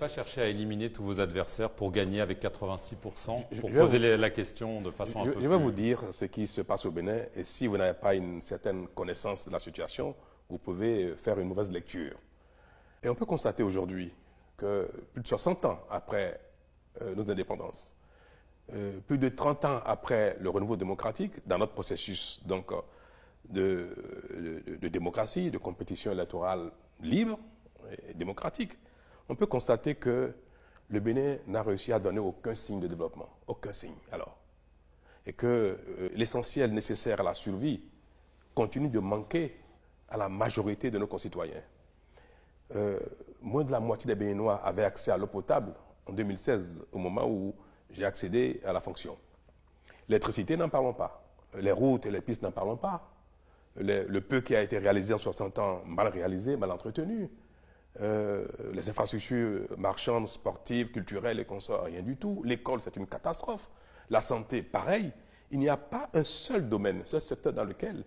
pas cherché à éliminer tous vos adversaires pour gagner avec 86%, pour Je vais poser la question de façon un peu Je vais plus... vous dire ce qui se passe au Bénin et si vous n'avez pas une certaine connaissance de la situation, vous pouvez faire une mauvaise lecture. Et on peut constater aujourd'hui que plus de 60 ans après nos indépendances, plus de 30 ans après le renouveau démocratique, dans notre processus donc, de démocratie, de compétition électorale libre et démocratique, on peut constater que le Bénin n'a réussi à donner aucun signe de développement, aucun signe. Alors, et que l'essentiel nécessaire à la survie continue de manquer à la majorité de nos concitoyens. Moins de la moitié des Béninois avaient accès à l'eau potable en 2016, au moment où j'ai accédé à la fonction. L'électricité, n'en parlons pas. Les routes et les pistes, n'en parlons pas. Le peu qui a été réalisé en 60 ans, mal réalisé, mal entretenu. Les infrastructures marchandes, sportives, culturelles et consorts, rien du tout. L'école, c'est une catastrophe. La santé, pareil. Il n'y a pas un seul domaine, un seul secteur dans lequel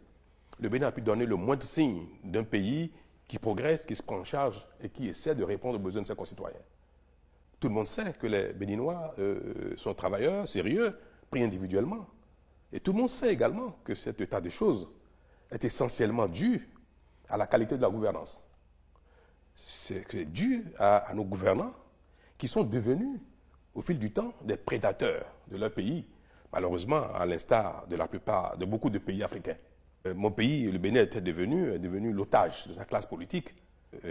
le Bénin a pu donner le moindre signe d'un pays qui progresse, qui se prend en charge et qui essaie de répondre aux besoins de ses concitoyens. Tout le monde sait que les Béninois sont travailleurs, sérieux, pris individuellement. Et tout le monde sait également que cet état de choses est essentiellement dû à la qualité de la gouvernance. C'est dû à nos gouvernants qui sont devenus, au fil du temps, des prédateurs de leur pays, malheureusement, à l'instar de beaucoup de pays africains. Mon pays, le Bénin, est devenu l'otage de sa classe politique,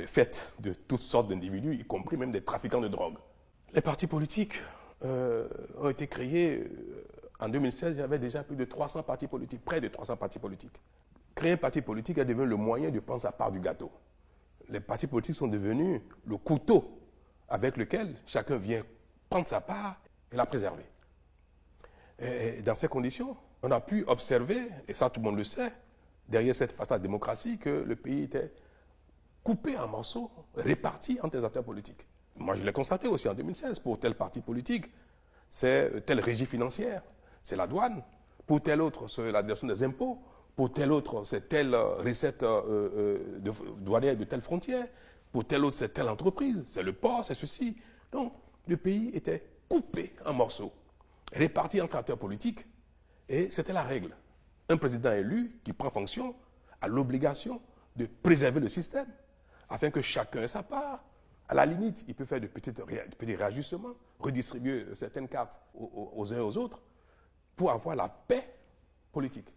faite de toutes sortes d'individus, y compris même des trafiquants de drogue. Les partis politiques ont été créés en 2016, il y avait déjà plus de 300 partis politiques, près de 300 partis politiques. Créer un parti politique est devenu le moyen de prendre sa part du gâteau. Les partis politiques sont devenus le couteau avec lequel chacun vient prendre sa part et la préserver. Et dans ces conditions, on a pu observer, et ça tout le monde le sait, derrière cette façade de démocratie, que le pays était coupé en morceaux, réparti entre les acteurs politiques. Moi, je l'ai constaté aussi en 2016. Pour tel parti politique, c'est telle régie financière, c'est la douane. Pour tel autre, c'est la direction des impôts. Pour tel autre, c'est telle recette douanière de telle frontière. Pour tel autre, c'est telle entreprise, c'est le port, c'est ceci. Donc, le pays était coupé en morceaux, réparti entre acteurs politiques, et c'était la règle. Un président élu qui prend fonction a l'obligation de préserver le système, afin que chacun ait sa part. À la limite, il peut faire de petits réajustements, redistribuer certaines cartes aux uns et aux autres, pour avoir la paix politique.